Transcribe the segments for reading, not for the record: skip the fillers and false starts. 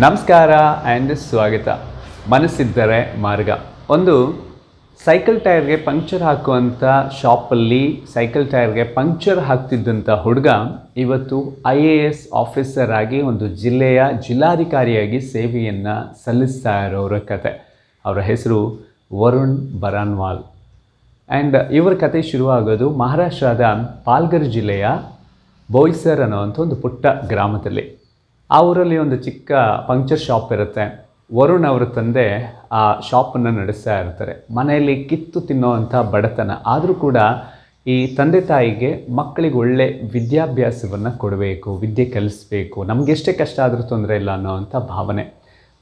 ನಮಸ್ಕಾರ ಆ್ಯಂಡ್ ಸ್ವಾಗತ. ಮನಸ್ಸಿದ್ದರೆ ಮಾರ್ಗ. ಒಂದು ಸೈಕಲ್ ಟೈರ್ಗೆ ಪಂಕ್ಚರ್ ಹಾಕುವಂಥ ಶಾಪಲ್ಲಿ ಸೈಕಲ್ ಟೈರ್ಗೆ ಪಂಕ್ಚರ್ ಹಾಕ್ತಿದ್ದಂಥ ಹುಡುಗ ಇವತ್ತು IAS ಆಫೀಸರ್ ಆಗಿ ಒಂದು ಜಿಲ್ಲೆಯ ಜಿಲ್ಲಾಧಿಕಾರಿಯಾಗಿ ಸೇವೆಯನ್ನು ಸಲ್ಲಿಸ್ತಾ ಇರೋರ ಕತೆ. ಅವರ ಹೆಸರು ವರುಣ್ ಬರಾನ್ವಾಲ್. ಆ್ಯಂಡ್ ಇವರ ಕತೆ ಶುರುವಾಗೋದು ಮಹಾರಾಷ್ಟ್ರದ ಪಾಲ್ಘರ್ ಜಿಲ್ಲೆಯ ಬೋಯ್ಸರ್ ಅನ್ನೋವಂಥ ಒಂದು ಪುಟ್ಟ ಗ್ರಾಮದಲ್ಲಿ. ಆ ಊರಲ್ಲಿ ಒಂದು ಚಿಕ್ಕ ಪಂಕ್ಚರ್ ಶಾಪ್ ಇರುತ್ತೆ. ವರುಣ್ ಅವರ ತಂದೆ ಆ ಶಾಪನ್ನು ನಡೆಸ್ತಾ ಇರ್ತಾರೆ. ಮನೆಯಲ್ಲಿ ಕಿತ್ತು ತಿನ್ನೋವಂಥ ಬಡತನ ಆದರೂ ಕೂಡ ಈ ತಂದೆ ತಾಯಿಗೆ ಮಕ್ಕಳಿಗೆ ಒಳ್ಳೆ ವಿದ್ಯಾಭ್ಯಾಸವನ್ನು ಕೊಡಬೇಕು, ವಿದ್ಯೆ ಕಲಿಸ್ಬೇಕು, ನಮಗೆಷ್ಟೇ ಕಷ್ಟ ಆದರೂ ತೊಂದರೆ ಇಲ್ಲ ಅನ್ನೋವಂಥ ಭಾವನೆ.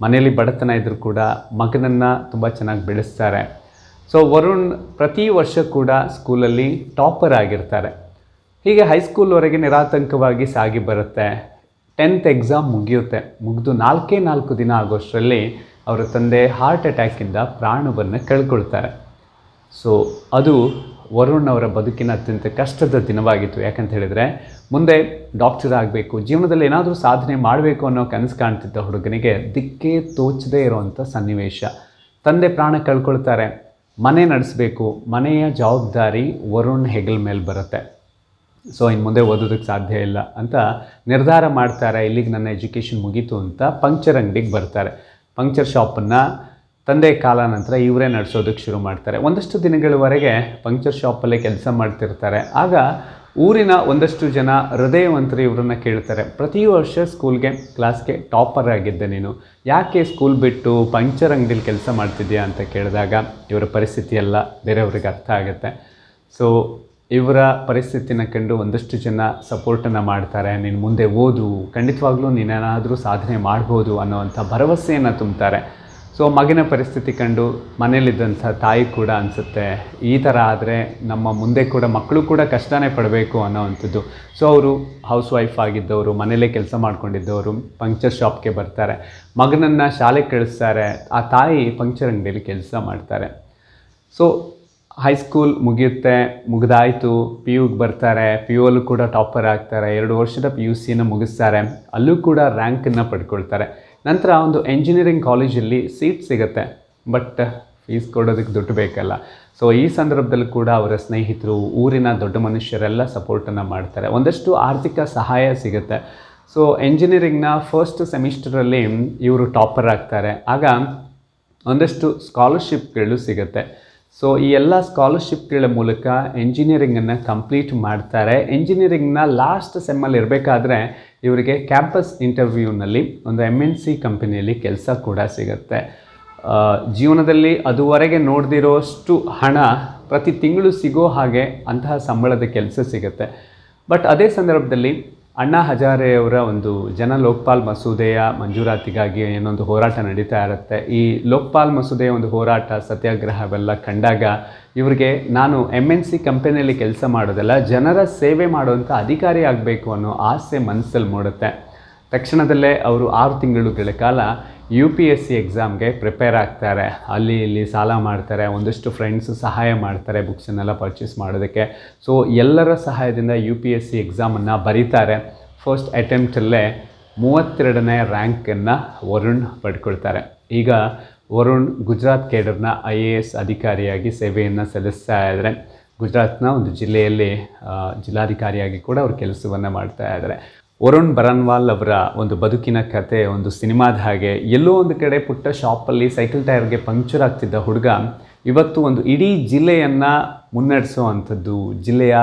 ಮನೆಯಲ್ಲಿ ಬಡತನ ಇದ್ದರೂ ಕೂಡ ಮಗನನ್ನು ತುಂಬ ಚೆನ್ನಾಗಿ ಬೆಳೆಸ್ತಾರೆ. ಸೊ ವರುಣ್ ಪ್ರತಿ ವರ್ಷ ಕೂಡ ಸ್ಕೂಲಲ್ಲಿ ಟಾಪರ್ ಆಗಿರ್ತಾರೆ. ಹೀಗೆ ಹೈಸ್ಕೂಲ್ವರೆಗೆ ನಿರಾತಂಕವಾಗಿ ಸಾಗಿ ಬರುತ್ತೆ. 10th ಎಕ್ಸಾಮ್ ಮುಗಿದು 4 ದಿನ ಆಗೋಷ್ಟರಲ್ಲಿ ಅವರ ತಂದೆ ಹಾರ್ಟ್ ಅಟ್ಯಾಕಿಂದ ಪ್ರಾಣವನ್ನು ಕಳ್ಕೊಳ್ತಾರೆ. ಸೊ ಅದು ವರುಣ್ ಅವರ ಬದುಕಿನ ಅತ್ಯಂತ ಕಷ್ಟದ ದಿನವಾಗಿತ್ತು. ಯಾಕಂತ ಹೇಳಿದರೆ ಮುಂದೆ ಡಾಕ್ಟರ್ ಆಗಬೇಕು, ಜೀವನದಲ್ಲಿ ಏನಾದರೂ ಸಾಧನೆ ಮಾಡಬೇಕು ಅನ್ನೋ ಕನಸು ಕಾಣ್ತಿದ್ದ ಹುಡುಗನಿಗೆ ದಿಕ್ಕೇ ತೋಚದೇ ಇರೋವಂಥ ಸನ್ನಿವೇಶ. ತಂದೆ ಪ್ರಾಣ ಕಳ್ಕೊಳ್ತಾರೆ. ಮನೆ ನಡೆಸಬೇಕು, ಮನೆಯ ಜವಾಬ್ದಾರಿ ವರುಣ್ ಹೆಗಲ ಮೇಲೆ ಬರುತ್ತೆ. ಸೊ ಇನ್ನು ಮುಂದೆ ಓದೋದಕ್ಕೆ ಸಾಧ್ಯ ಇಲ್ಲ ಅಂತ ನಿರ್ಧಾರ ಮಾಡ್ತಾರೆ. ಇಲ್ಲಿಗೆ ನನ್ನ ಎಜುಕೇಷನ್ ಮುಗೀತು ಅಂತ ಪಂಕ್ಚರ್ ಅಂಗಡಿಗೆ ಬರ್ತಾರೆ. ಪಂಕ್ಚರ್ ಶಾಪನ್ನು ತಂದೆ ಕಾಲ ನಂತರ ಇವರೇ ನಡೆಸೋದಕ್ಕೆ ಶುರು ಮಾಡ್ತಾರೆ. ಒಂದಷ್ಟು ದಿನಗಳವರೆಗೆ ಪಂಕ್ಚರ್ ಶಾಪಲ್ಲೇ ಕೆಲಸ ಮಾಡ್ತಿರ್ತಾರೆ. ಆಗ ಊರಿನ ಒಂದಷ್ಟು ಜನ ಹೃದಯವಂತರು ಇವರನ್ನು ಕೇಳ್ತಾರೆ, ಪ್ರತಿ ವರ್ಷ ಕ್ಲಾಸ್ಗೆ ಟಾಪರ್ ಆಗಿದ್ದೆ ನೀನು, ಯಾಕೆ ಸ್ಕೂಲ್ ಬಿಟ್ಟು ಪಂಕ್ಚರ್ ಅಂಗಡಿಲಿ ಕೆಲಸ ಮಾಡ್ತಿದ್ಯಾ ಅಂತ ಕೇಳಿದಾಗ ಇವರ ಪರಿಸ್ಥಿತಿ ಎಲ್ಲ ಬೇರೆಯವ್ರಿಗೆ ಅರ್ಥ ಆಗುತ್ತೆ. ಸೊ ಇವರ ಪರಿಸ್ಥಿತಿನ ಕಂಡು ಒಂದಷ್ಟು ಜನ ಸಪೋರ್ಟನ್ನು ಮಾಡ್ತಾರೆ. ನೀನು ಮುಂದೆ ಓದು, ಖಂಡಿತವಾಗ್ಲೂ ನೀನೇನಾದರೂ ಸಾಧನೆ ಮಾಡ್ಬೋದು ಅನ್ನೋವಂಥ ಭರವಸೆಯನ್ನು ತುಂಬ್ತಾರೆ. ಸೊ ಮಗನ ಪರಿಸ್ಥಿತಿ ಕಂಡು ಮನೇಲಿದ್ದಂಥ ತಾಯಿ ಕೂಡ ಅನಿಸುತ್ತೆ, ಈ ಥರ ಆದರೆ ನಮ್ಮ ಮುಂದೆ ಕೂಡ ಮಕ್ಕಳು ಕೂಡ ಕಷ್ಟನೇ ಪಡಬೇಕು ಅನ್ನೋವಂಥದ್ದು. ಸೊ ಅವರು ಹೌಸ್ ವೈಫ್ ಆಗಿದ್ದವರು, ಮನೇಲೇ ಕೆಲಸ ಮಾಡ್ಕೊಂಡಿದ್ದವರು ಪಂಕ್ಚರ್ ಶಾಪ್ಗೆ ಬರ್ತಾರೆ. ಮಗನನ್ನು ಶಾಲೆಗೆ ಕಳಿಸ್ತಾರೆ. ಆ ತಾಯಿ ಪಂಕ್ಚರ್ ಅಂಗಡಿಯಲ್ಲಿ ಕೆಲಸ ಮಾಡ್ತಾರೆ. ಸೊ ಹೈಸ್ಕೂಲ್ ಮುಗಿದಾಯಿತು, PUಗೆ ಬರ್ತಾರೆ. PUವಲ್ಲೂ ಕೂಡ ಟಾಪರ್ ಆಗ್ತಾರೆ. 2 ವರ್ಷದ PUCಯನ್ನು ಮುಗಿಸ್ತಾರೆ. ಅಲ್ಲೂ ಕೂಡ ರ್ಯಾಂಕನ್ನು ಪಡ್ಕೊಳ್ತಾರೆ. ನಂತರ ಒಂದು ಎಂಜಿನಿಯರಿಂಗ್ ಕಾಲೇಜಲ್ಲಿ ಸೀಟ್ ಸಿಗುತ್ತೆ. ಬಟ್ ಫೀಸ್ ಕೊಡೋದಕ್ಕೆ ದುಡ್ಡು ಬೇಕಲ್ಲ. ಸೊ ಈ ಸಂದರ್ಭದಲ್ಲೂ ಕೂಡ ಅವರ ಸ್ನೇಹಿತರು, ಊರಿನ ದೊಡ್ಡ ಮನುಷ್ಯರೆಲ್ಲ ಸಪೋರ್ಟನ್ನು ಮಾಡ್ತಾರೆ. ಒಂದಷ್ಟು ಆರ್ಥಿಕ ಸಹಾಯ ಸಿಗುತ್ತೆ. ಸೊ ಎಂಜಿನಿಯರಿಂಗ್ನ ಫಸ್ಟ್ ಸೆಮಿಸ್ಟರಲ್ಲಿ ಇವರು ಟಾಪರ್ ಆಗ್ತಾರೆ. ಆಗ ಒಂದಷ್ಟು ಸ್ಕಾಲರ್ಶಿಪ್ಗಳು ಸಿಗುತ್ತೆ. ಸೊ ಈ ಎಲ್ಲ ಸ್ಕಾಲರ್ಶಿಪ್ಗಳ ಮೂಲಕ ಎಂಜಿನಿಯರಿಂಗನ್ನು ಕಂಪ್ಲೀಟ್ ಮಾಡ್ತಾರೆ. ಎಂಜಿನಿಯರಿಂಗ್ನ ಲಾಸ್ಟ್ ಸೆಮ್ಮಲ್ಲಿ ಇರಬೇಕಾದ್ರೆ ಇವರಿಗೆ ಕ್ಯಾಂಪಸ್ ಇಂಟರ್ವ್ಯೂನಲ್ಲಿ ಒಂದು MNC ಕಂಪನಿಯಲ್ಲಿ ಕೆಲಸ ಕೂಡ ಸಿಗುತ್ತೆ. ಜೀವನದಲ್ಲಿ ಅದುವರೆಗೆ ನೋಡ್ದಿರೋಷ್ಟು ಹಣ ಪ್ರತಿ ತಿಂಗಳು ಸಿಗೋ ಹಾಗೆ ಅಂತಹ ಸಂಬಳದ ಕೆಲಸ ಸಿಗುತ್ತೆ. ಬಟ್ ಅದೇ ಸಂದರ್ಭದಲ್ಲಿ ಅಣ್ಣಾ ಹಜಾರೆಯವರ ಒಂದು ಜನ ಲೋಕಪಾಲ್ ಮಸೂದೆಯ ಮಂಜೂರಾತಿಗಾಗಿ ಏನೊಂದು ಹೋರಾಟ ನಡೀತಾ ಇರುತ್ತೆ. ಈ ಲೋಕಪಾಲ್ ಮಸೂದೆಯ ಒಂದು ಹೋರಾಟ, ಸತ್ಯಾಗ್ರಹವೆಲ್ಲ ಕಂಡಾಗ ಇವರಿಗೆ ನಾನು MNC ಕಂಪನಿಯಲ್ಲಿ ಕೆಲಸ ಮಾಡೋದಲ್ಲ, ಜನರ ಸೇವೆ ಮಾಡುವಂಥ ಅಧಿಕಾರಿ ಆಗಬೇಕು ಅನ್ನೋ ಆಸೆ ಮನಸ್ಸಲ್ಲಿ ಮೂಡುತ್ತೆ. ತಕ್ಷಣದಲ್ಲೇ ಅವರು 6 ತಿಂಗಳುಗಳ ಕಾಲ UPSC ಎಕ್ಸಾಮ್ಗೆ ಪ್ರಿಪೇರ್ ಆಗ್ತಾರೆ. ಅಲ್ಲಿ ಇಲ್ಲಿ ಸಾಲ ಮಾಡ್ತಾರೆ. ಒಂದಷ್ಟು ಫ್ರೆಂಡ್ಸು ಸಹಾಯ ಮಾಡ್ತಾರೆ ಬುಕ್ಸನ್ನೆಲ್ಲ ಪರ್ಚೇಸ್ ಮಾಡೋದಕ್ಕೆ. ಸೊ ಎಲ್ಲರ ಸಹಾಯದಿಂದ UPSC ಎಕ್ಸಾಮನ್ನು ಬರೀತಾರೆ. ಫಸ್ಟ್ ಅಟೆಂಪ್ಟಲ್ಲೇ 32ನೇ ರ್ಯಾಂಕನ್ನು ವರುಣ್ ಪಡ್ಕೊಳ್ತಾರೆ. ಈಗ ವರುಣ್ ಗುಜರಾತ್ ಕೇಡರ್ನ IAS ಅಧಿಕಾರಿಯಾಗಿ ಸೇವೆಯನ್ನು ಸಲ್ಲಿಸ್ತಾ ಇದ್ದಾರೆ. ಗುಜರಾತ್ನ ಒಂದು ಜಿಲ್ಲೆಯಲ್ಲಿ ಜಿಲ್ಲಾಧಿಕಾರಿಯಾಗಿ ಕೂಡ ಅವರು ಕೆಲಸವನ್ನು ಮಾಡ್ತಾ ಇದ್ದಾರೆ. ವರುಣ್ ಬರಾನ್ವಾಲ್ ಅವರ ಒಂದು ಬದುಕಿನ ಕತೆ ಒಂದು ಸಿನಿಮಾದ ಹಾಗೆ. ಎಲ್ಲೋ ಒಂದು ಕಡೆ ಪುಟ್ಟ ಶಾಪಲ್ಲಿ ಸೈಕಲ್ ಟೈರ್ಗೆ ಪಂಕ್ಚರ್ ಆಗ್ತಿದ್ದ ಹುಡುಗ ಇವತ್ತು ಒಂದು ಇಡೀ ಜಿಲ್ಲೆಯನ್ನು ಮುನ್ನಡೆಸುವಂಥದ್ದು, ಜಿಲ್ಲೆಯ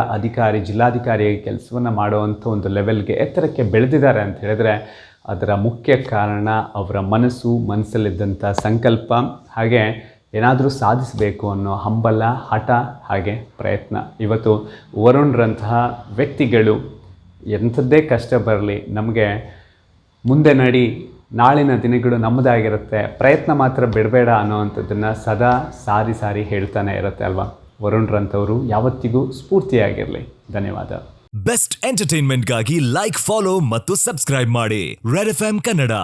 ಜಿಲ್ಲಾಧಿಕಾರಿಯಾಗಿ ಕೆಲಸವನ್ನು ಮಾಡುವಂಥ ಒಂದು ಲೆವೆಲ್ಗೆ ಎತ್ತರಕ್ಕೆ ಬೆಳೆದಿದ್ದಾರೆ ಅಂತ ಹೇಳಿದ್ರೆ ಅದರ ಮುಖ್ಯ ಕಾರಣ ಅವರ ಮನಸ್ಸಲ್ಲಿದ್ದಂಥ ಸಂಕಲ್ಪ, ಹಾಗೆ ಏನಾದರೂ ಸಾಧಿಸಬೇಕು ಅನ್ನೋ ಹಂಬಲ, ಹಠ, ಹಾಗೆ ಪ್ರಯತ್ನ. ಇವತ್ತು ವರುಣ್ರಂತಹ ವ್ಯಕ್ತಿಗಳು ಎಂಥದ್ದೇ ಕಷ್ಟ ಬರಲಿ, ನಮಗೆ ಮುಂದೆ ನಡಿ, ನಾಳಿನ ದಿನಗಳು ನಮ್ಮದಾಗಿರುತ್ತೆ, ಪ್ರಯತ್ನ ಮಾತ್ರ ಬಿಡಬೇಡ ಅನ್ನೋವಂಥದ್ದನ್ನು ಸದಾ ಸಾರಿ ಹೇಳ್ತಾನೆ ಇರುತ್ತೆ ಅಲ್ವಾ. ವರುಣ್ರಂಥವರು ಯಾವತ್ತಿಗೂ ಸ್ಫೂರ್ತಿಯಾಗಿರಲಿ. ಧನ್ಯವಾದ. ಬೆಸ್ಟ್ ಎಂಟರ್ಟೈನ್ಮೆಂಟ್ಗಾಗಿ ಲೈಕ್, ಫಾಲೋ ಮತ್ತು ಸಬ್ಸ್ಕ್ರೈಬ್ ಮಾಡಿ ರೆಡ್ FM ಕನ್ನಡ.